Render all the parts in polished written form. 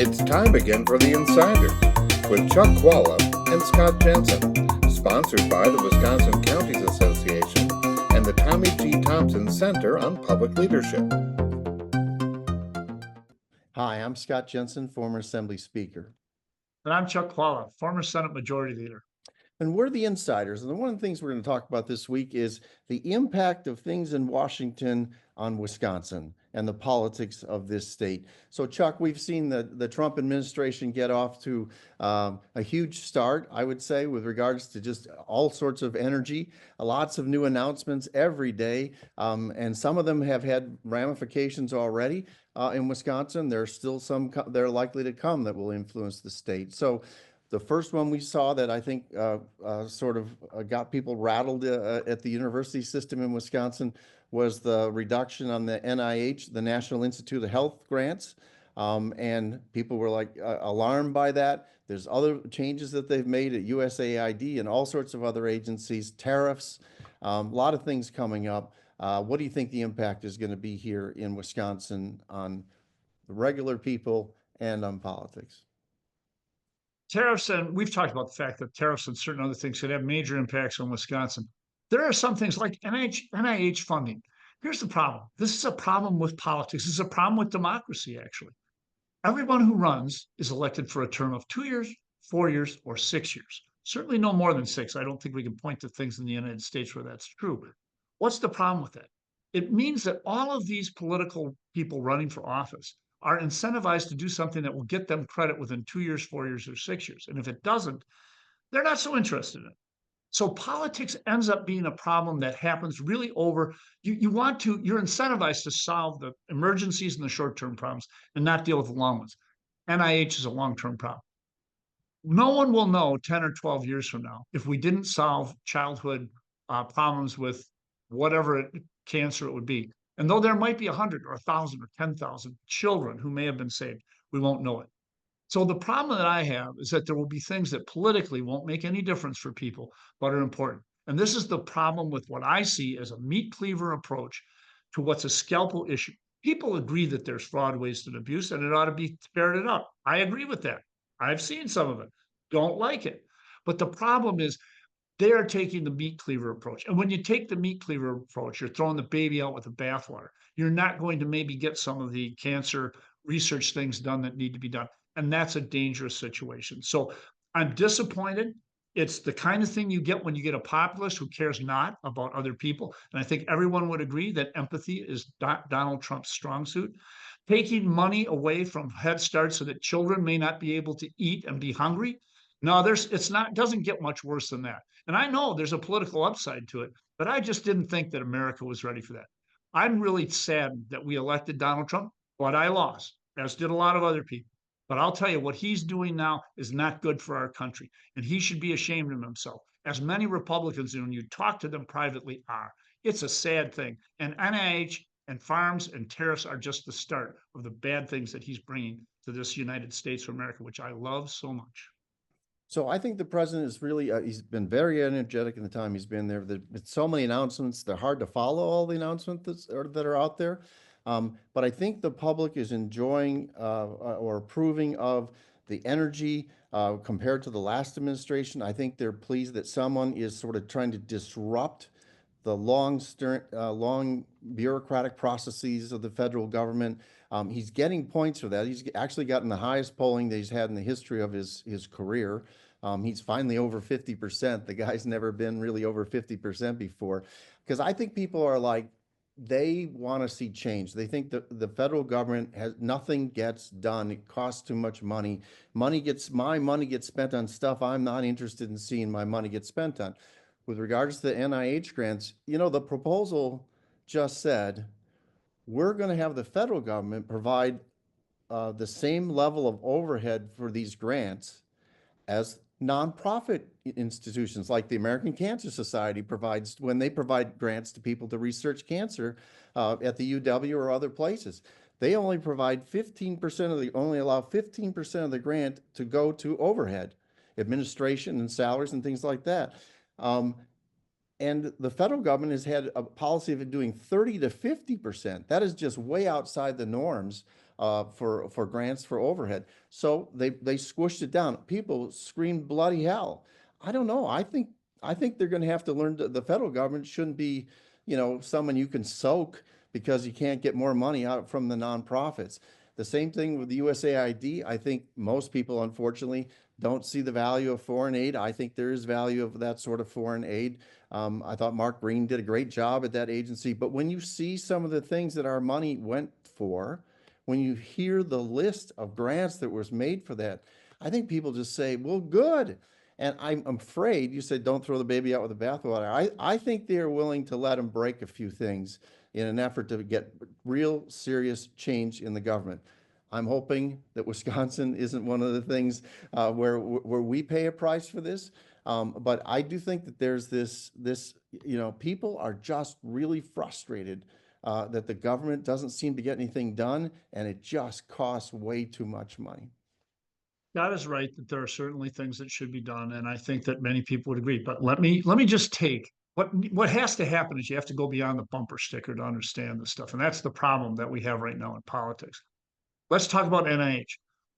It's time again for the Insiders with Chuck Chvala and Scott Jensen, sponsored by the Wisconsin Counties Association and the Tommy G. Thompson Center on Public Leadership. Hi, I'm Scott Jensen, former Assembly Speaker. And I'm Chuck Chvala, former Senate Majority Leader. And we're the Insiders. And one of the things we're going to talk about this week is the impact of things in Washington on Wisconsin and the politics of this state. So, Chuck, we've seen the Trump administration get off to a huge start, I would say, with regards to just all sorts of energy, lots of new announcements every day. And some of them have had ramifications already in Wisconsin. There's still some that are likely to come that will influence the state. So, the first one we saw that I think sort of got people rattled at the university system in Wisconsin was the reduction on the NIH, the National Institute of Health grants. And people were like alarmed by that. There's other changes that they've made at USAID and all sorts of other agencies, tariffs, a lot of things coming up. What do you think the impact is going to be here in Wisconsin on the regular people and on politics? Tariffs, and we've talked about the fact that tariffs and certain other things could have major impacts on Wisconsin. There are some things like NIH funding. Here's the problem. This is a problem with politics. This is a problem with democracy, actually. Everyone who runs is elected for a term of 2 years, 4 years, or 6 years. Certainly no more than 6. I don't think we can point to things in the United States where that's true. What's the problem with that? It means that all of these political people running for office are incentivized to do something that will get them credit within 2 years, 4 years, or 6 years. And if it doesn't, they're not so interested in it. So politics ends up being a problem that happens really over, you're incentivized to solve the emergencies and the short-term problems and not deal with the long ones. NIH is a long-term problem. No one will know 10 or 12 years from now if we didn't solve childhood problems with whatever cancer it would be. And though there might be 100 or 1,000 or 10,000 children who may have been saved, we won't know it. So the problem that I have is that there will be things that politically won't make any difference for people, but are important. And this is the problem with what I see as a meat cleaver approach to what's a scalpel issue. People agree that there's fraud, waste, and abuse, and it ought to be ferreted out. I agree with that. I've seen some of it. Don't like it. But the problem is they are taking the meat cleaver approach. And when you take the meat cleaver approach, you're throwing the baby out with the bathwater. You're not going to maybe get some of the cancer research things done that need to be done. And that's a dangerous situation. So I'm disappointed. It's the kind of thing you get when you get a populist who cares not about other people. And I think everyone would agree that empathy is Donald Trump's strong suit. Taking money away from Head Start so that children may not be able to eat and be hungry. No, it doesn't get much worse than that. And I know there's a political upside to it, but I just didn't think that America was ready for that. I'm really sad that we elected Donald Trump, but I lost, as did a lot of other people. But I'll tell you, what he's doing now is not good for our country, and he should be ashamed of himself, as many Republicans, when you talk to them privately, are. It's a sad thing. And NIH and farms and tariffs are just the start of the bad things that he's bringing to this United States of America, which I love so much. So I think the president is really, he's been very energetic in the time he's been there. There's so many announcements. They're hard to follow all the announcements that are out there. But I think the public is enjoying or approving of the energy compared to the last administration. I think they're pleased that someone is sort of trying to disrupt the long bureaucratic processes of the federal government. He's getting points for that. He's actually gotten the highest polling that he's had in the history of his career. He's finally over 50%. The guy's never been really over 50% before. Because I think people are like, they want to see change. They think that the federal government nothing gets done. It costs too much money. My money gets spent on stuff I'm not interested in seeing my money get spent on. With regards to the NIH grants, the proposal just said, we're going to have the federal government provide the same level of overhead for these grants as nonprofit institutions like the American Cancer Society provides when they provide grants to people to research cancer at the UW or other places. They only provide 15% only allow 15% of the grant to go to overhead, administration and salaries and things like that. And the federal government has had a policy of doing 30 to 50%. That is just way outside the norms for grants for overhead. So they squished it down. People screamed bloody hell. I don't know. I think they're going to have to learn that the federal government shouldn't be, someone you can soak because you can't get more money out from the nonprofits. The same thing with the USAID. I think most people, unfortunately, don't see the value of foreign aid. I think there is value of that sort of foreign aid. I thought Mark Green did a great job at that agency. But when you see some of the things that our money went for, when you hear the list of grants that was made for that, I think people just say, well, good. And I'm afraid, you said don't throw the baby out with the bathwater. I think they are willing to let them break a few things in an effort to get real serious change in the government. I'm hoping that Wisconsin isn't one of the things where we pay a price for this. But I do think that there's this, people are just really frustrated that the government doesn't seem to get anything done, and it just costs way too much money. That is right, that there are certainly things that should be done, and I think that many people would agree. But let me just take what has to happen is you have to go beyond the bumper sticker to understand this stuff, and that's the problem that we have right now in politics. Let's talk about NIH.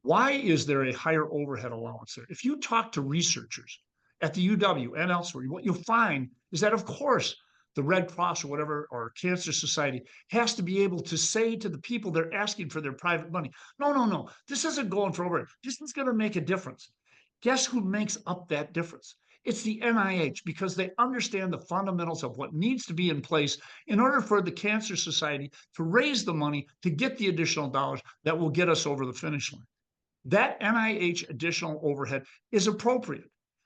Why is there a higher overhead allowance there? If you talk to researchers at the UW and elsewhere, what you'll find is that, of course, the Red Cross or whatever, or Cancer Society has to be able to say to the people they're asking for their private money, no, this isn't going for overhead. This is going to make a difference. Guess who makes up that difference? It's the NIH, because they understand the fundamentals of what needs to be in place in order for the Cancer Society to raise the money to get the additional dollars that will get us over the finish line. That NIH additional overhead is appropriate.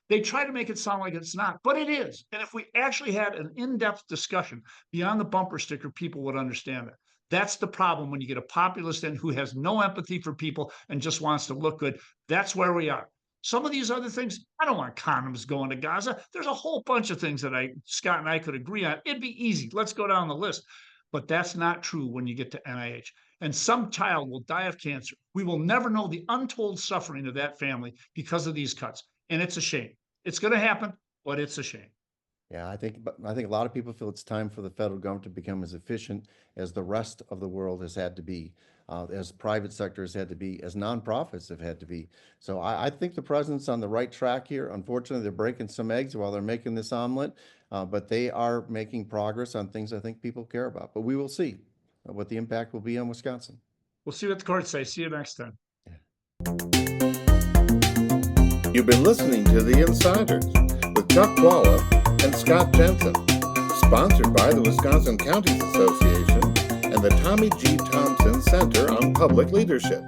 They try to make it sound like it's not, but it is. And if we actually had an in-depth discussion beyond the bumper sticker, people would understand that. That's the problem when you get a populist in who has no empathy for people and just wants to look good. That's where we are. Some of these other things, I don't want condoms going to Gaza. There's a whole bunch of things that Scott and I could agree on. It'd be easy. Let's go down the list. But that's not true when you get to NIH. And some child will die of cancer. We will never know the untold suffering of that family because of these cuts. And it's a shame. It's going to happen, but it's a shame. Yeah, I think a lot of people feel it's time for the federal government to become as efficient as the rest of the world has had to be, as private sector has had to be, as nonprofits have had to be. So I think the president's on the right track here. Unfortunately, they're breaking some eggs while they're making this omelet, but they are making progress on things I think people care about. But we will see what the impact will be on Wisconsin. We'll see what the courts say. See you next time. You've been listening to The Insiders with Chuck Chvala and Scott Jensen, sponsored by the Wisconsin Counties Association and the Tommy G. Thompson Center on Public Leadership.